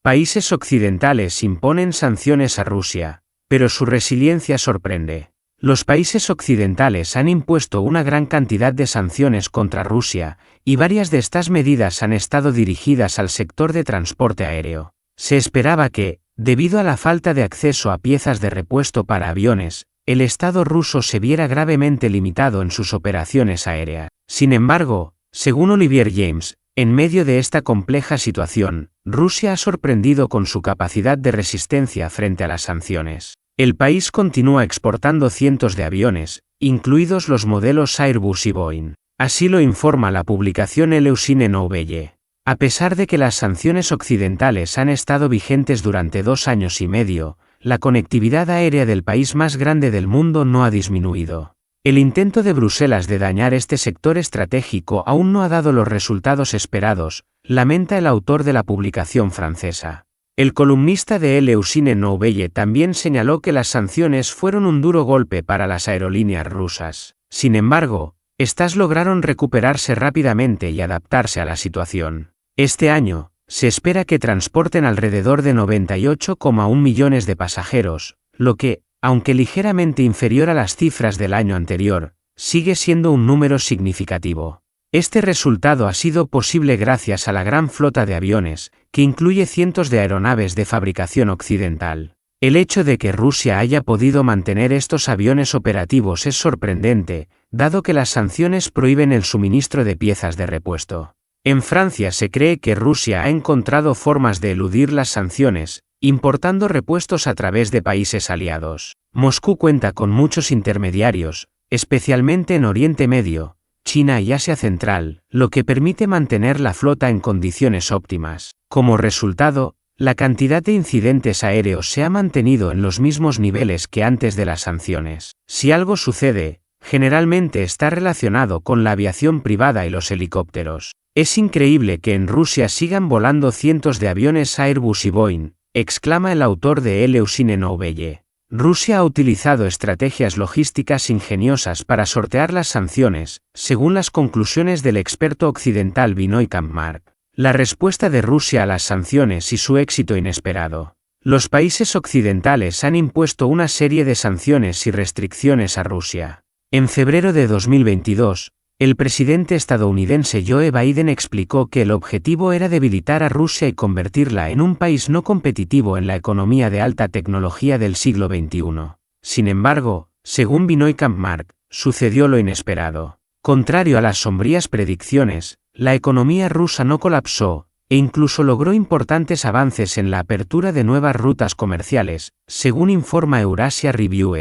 Países occidentales imponen sanciones a Rusia, pero su resiliencia sorprende. Los países occidentales han impuesto una gran cantidad de sanciones contra Rusia, y varias de estas medidas han estado dirigidas al sector de transporte aéreo. Se esperaba que, debido a la falta de acceso a piezas de repuesto para aviones, el Estado ruso se viera gravemente limitado en sus operaciones aéreas. Sin embargo, según Olivier James, en medio de esta compleja situación, Rusia ha sorprendido con su capacidad de resistencia frente a las sanciones. El país continúa exportando cientos de aviones, incluidos los modelos Airbus y Boeing. Así lo informa la publicación Eleusin Nouvelle. A pesar de que las sanciones occidentales han estado vigentes durante 2 años y medio, la conectividad aérea del país más grande del mundo no ha disminuido. El intento de Bruselas de dañar este sector estratégico aún no ha dado los resultados esperados, lamenta el autor de la publicación francesa. El columnista de Eleusin Nouvelle también señaló que las sanciones fueron un duro golpe para las aerolíneas rusas. Sin embargo, estas lograron recuperarse rápidamente y adaptarse a la situación. Este año, se espera que transporten alrededor de 98,1 millones de pasajeros, lo que, aunque ligeramente inferior a las cifras del año anterior, sigue siendo un número significativo. Este resultado ha sido posible gracias a la gran flota de aviones, que incluye cientos de aeronaves de fabricación occidental. El hecho de que Rusia haya podido mantener estos aviones operativos es sorprendente, dado que las sanciones prohíben el suministro de piezas de repuesto. En Francia se cree que Rusia ha encontrado formas de eludir las sanciones, importando repuestos a través de países aliados. Moscú cuenta con muchos intermediarios, especialmente en Oriente Medio, China y Asia Central, lo que permite mantener la flota en condiciones óptimas. Como resultado, la cantidad de incidentes aéreos se ha mantenido en los mismos niveles que antes de las sanciones. Si algo sucede, generalmente está relacionado con la aviación privada y los helicópteros. Es increíble que en Rusia sigan volando cientos de aviones Airbus y Boeing, exclama el autor de Eleusin Nouvelle. Rusia ha utilizado estrategias logísticas ingeniosas para sortear las sanciones, según las conclusiones del experto occidental Binoy Kampmark. La respuesta de Rusia a las sanciones y su éxito inesperado. Los países occidentales han impuesto una serie de sanciones y restricciones a Rusia. En febrero de 2022, el presidente estadounidense Joe Biden explicó que el objetivo era debilitar a Rusia y convertirla en un país no competitivo en la economía de alta tecnología del siglo XXI. Sin embargo, según Binoy Kampmark, sucedió lo inesperado. Contrario a las sombrías predicciones, la economía rusa no colapsó, e incluso logró importantes avances en la apertura de nuevas rutas comerciales, según informa Eurasia Review.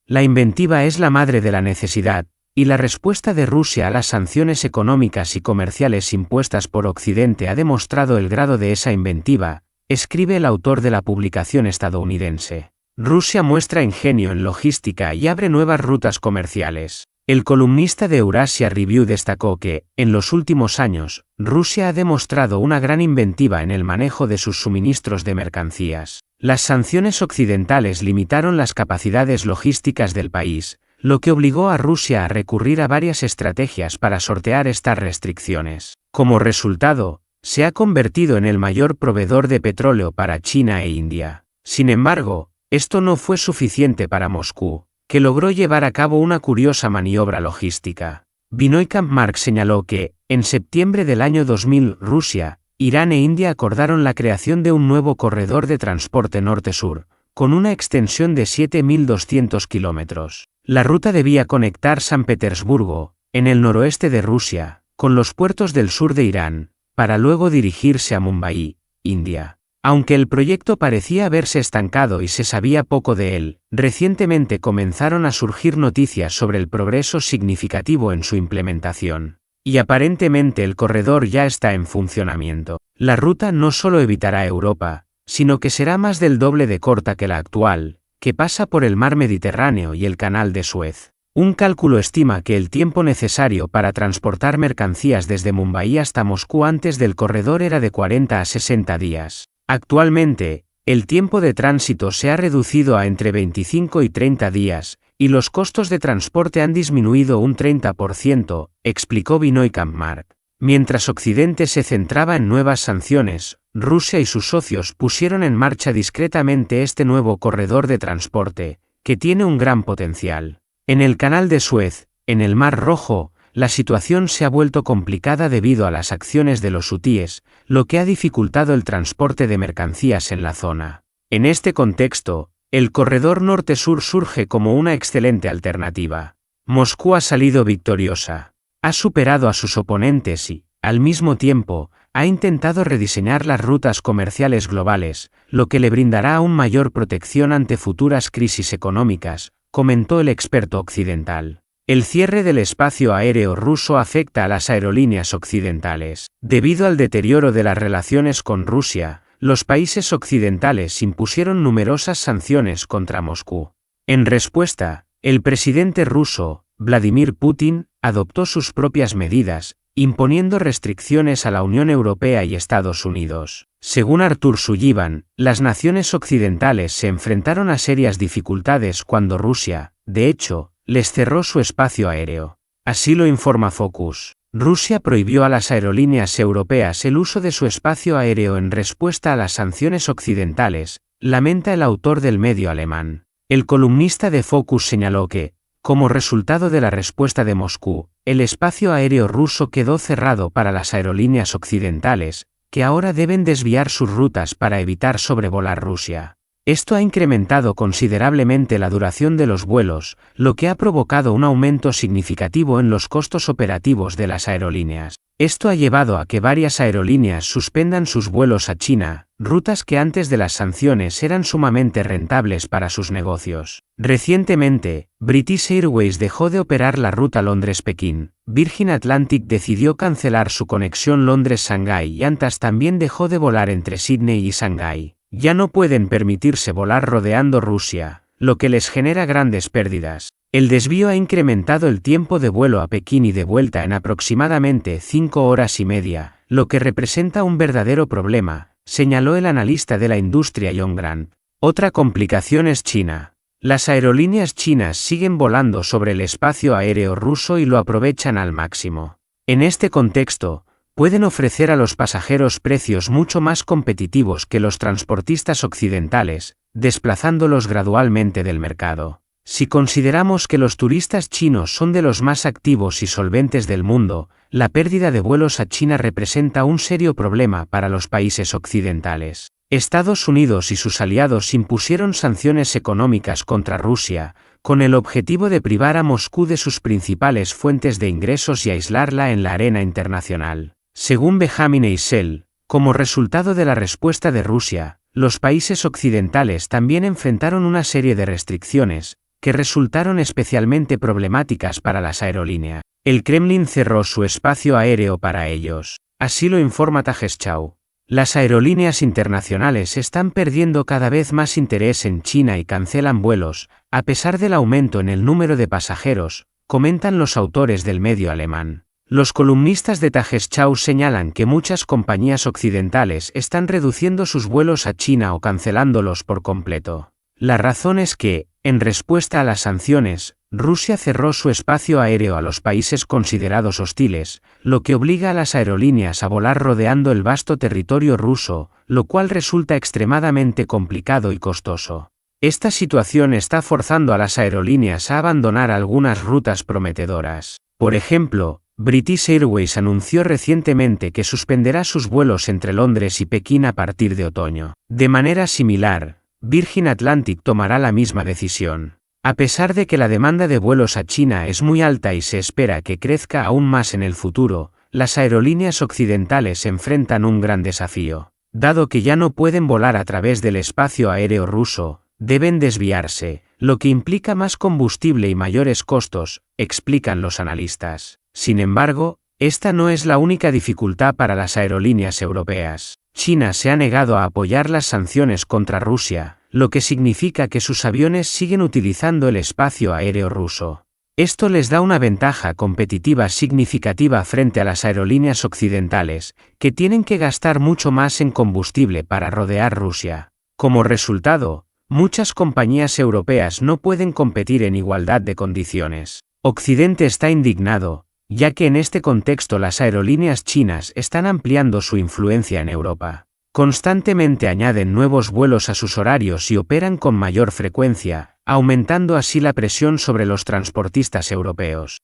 La inventiva es la madre de la necesidad, y la respuesta de Rusia a las sanciones económicas y comerciales impuestas por Occidente ha demostrado el grado de esa inventiva, escribe el autor de la publicación estadounidense. Rusia muestra ingenio en logística y abre nuevas rutas comerciales. El columnista de Eurasia Review destacó que, en los últimos años, Rusia ha demostrado una gran inventiva en el manejo de sus suministros de mercancías. Las sanciones occidentales limitaron las capacidades logísticas del país, lo que obligó a Rusia a recurrir a varias estrategias para sortear estas restricciones. Como resultado, se ha convertido en el mayor proveedor de petróleo para China e India. Sin embargo, esto no fue suficiente para Moscú, que logró llevar a cabo una curiosa maniobra logística. Binoy Kampmark señaló que, en septiembre del año 2000, Rusia, Irán e India acordaron la creación de un nuevo corredor de transporte norte-sur, con una extensión de 7.200 kilómetros. La ruta debía conectar San Petersburgo, en el noroeste de Rusia, con los puertos del sur de Irán, para luego dirigirse a Mumbai, India. Aunque el proyecto parecía haberse estancado y se sabía poco de él, recientemente comenzaron a surgir noticias sobre el progreso significativo en su implementación. Y aparentemente el corredor ya está en funcionamiento. La ruta no solo evitará Europa, sino que será más del doble de corta que la actual, que pasa por el mar Mediterráneo y el canal de Suez. Un cálculo estima que el tiempo necesario para transportar mercancías desde Mumbai hasta Moscú antes del corredor era de 40 a 60 días. Actualmente, el tiempo de tránsito se ha reducido a entre 25 y 30 días, y los costos de transporte han disminuido un 30%, explicó Binoy Kampmark. Mientras Occidente se centraba en nuevas sanciones, Rusia y sus socios pusieron en marcha discretamente este nuevo corredor de transporte, que tiene un gran potencial. En el Canal de Suez, en el Mar Rojo, la situación se ha vuelto complicada debido a las acciones de los hutíes, lo que ha dificultado el transporte de mercancías en la zona. En este contexto, el corredor norte-sur surge como una excelente alternativa. Moscú ha salido victoriosa. Ha superado a sus oponentes y, al mismo tiempo, ha intentado rediseñar las rutas comerciales globales, lo que le brindará aún mayor protección ante futuras crisis económicas, comentó el experto occidental. El cierre del espacio aéreo ruso afecta a las aerolíneas occidentales. Debido al deterioro de las relaciones con Rusia, los países occidentales impusieron numerosas sanciones contra Moscú. En respuesta, el presidente ruso, Vladimir Putin, adoptó sus propias medidas, imponiendo restricciones a la Unión Europea y Estados Unidos. Según Artur Sullivan, las naciones occidentales se enfrentaron a serias dificultades cuando Rusia, de hecho, les cerró su espacio aéreo. Así lo informa Focus. Rusia prohibió a las aerolíneas europeas el uso de su espacio aéreo en respuesta a las sanciones occidentales, lamenta el autor del medio alemán. El columnista de Focus señaló que, como resultado de la respuesta de Moscú, el espacio aéreo ruso quedó cerrado para las aerolíneas occidentales, que ahora deben desviar sus rutas para evitar sobrevolar Rusia. Esto ha incrementado considerablemente la duración de los vuelos, lo que ha provocado un aumento significativo en los costos operativos de las aerolíneas. Esto ha llevado a que varias aerolíneas suspendan sus vuelos a China, rutas que antes de las sanciones eran sumamente rentables para sus negocios. Recientemente, British Airways dejó de operar la ruta Londres-Pekín, Virgin Atlantic decidió cancelar su conexión Londres-Shanghái y Qantas también dejó de volar entre Sídney y Shanghái. Ya no pueden permitirse volar rodeando Rusia, lo que les genera grandes pérdidas. El desvío ha incrementado el tiempo de vuelo a Pekín y de vuelta en aproximadamente 5 horas y media, lo que representa un verdadero problema, señaló el analista de la industria John Grant. Otra complicación es China. Las aerolíneas chinas siguen volando sobre el espacio aéreo ruso y lo aprovechan al máximo. En este contexto, pueden ofrecer a los pasajeros precios mucho más competitivos que los transportistas occidentales, desplazándolos gradualmente del mercado. Si consideramos que los turistas chinos son de los más activos y solventes del mundo, la pérdida de vuelos a China representa un serio problema para los países occidentales. Estados Unidos y sus aliados impusieron sanciones económicas contra Rusia, con el objetivo de privar a Moscú de sus principales fuentes de ingresos y aislarla en la arena internacional. Según Benjamin Eisel, como resultado de la respuesta de Rusia, los países occidentales también enfrentaron una serie de restricciones, que resultaron especialmente problemáticas para las aerolíneas. El Kremlin cerró su espacio aéreo para ellos. Así lo informa Tagesschau. Las aerolíneas internacionales están perdiendo cada vez más interés en China y cancelan vuelos, a pesar del aumento en el número de pasajeros, comentan los autores del medio alemán. Los columnistas de Tagesschau señalan que muchas compañías occidentales están reduciendo sus vuelos a China o cancelándolos por completo. La razón es que, en respuesta a las sanciones, Rusia cerró su espacio aéreo a los países considerados hostiles, lo que obliga a las aerolíneas a volar rodeando el vasto territorio ruso, lo cual resulta extremadamente complicado y costoso. Esta situación está forzando a las aerolíneas a abandonar algunas rutas prometedoras. Por ejemplo, British Airways anunció recientemente que suspenderá sus vuelos entre Londres y Pekín a partir de otoño. De manera similar, Virgin Atlantic tomará la misma decisión. A pesar de que la demanda de vuelos a China es muy alta y se espera que crezca aún más en el futuro, las aerolíneas occidentales enfrentan un gran desafío. Dado que ya no pueden volar a través del espacio aéreo ruso, deben desviarse, lo que implica más combustible y mayores costos, explican los analistas. Sin embargo, esta no es la única dificultad para las aerolíneas europeas. China se ha negado a apoyar las sanciones contra Rusia, lo que significa que sus aviones siguen utilizando el espacio aéreo ruso. Esto les da una ventaja competitiva significativa frente a las aerolíneas occidentales, que tienen que gastar mucho más en combustible para rodear Rusia. Como resultado, muchas compañías europeas no pueden competir en igualdad de condiciones. Occidente está indignado, ya que en este contexto las aerolíneas chinas están ampliando su influencia en Europa. Constantemente añaden nuevos vuelos a sus horarios y operan con mayor frecuencia, aumentando así la presión sobre los transportistas europeos.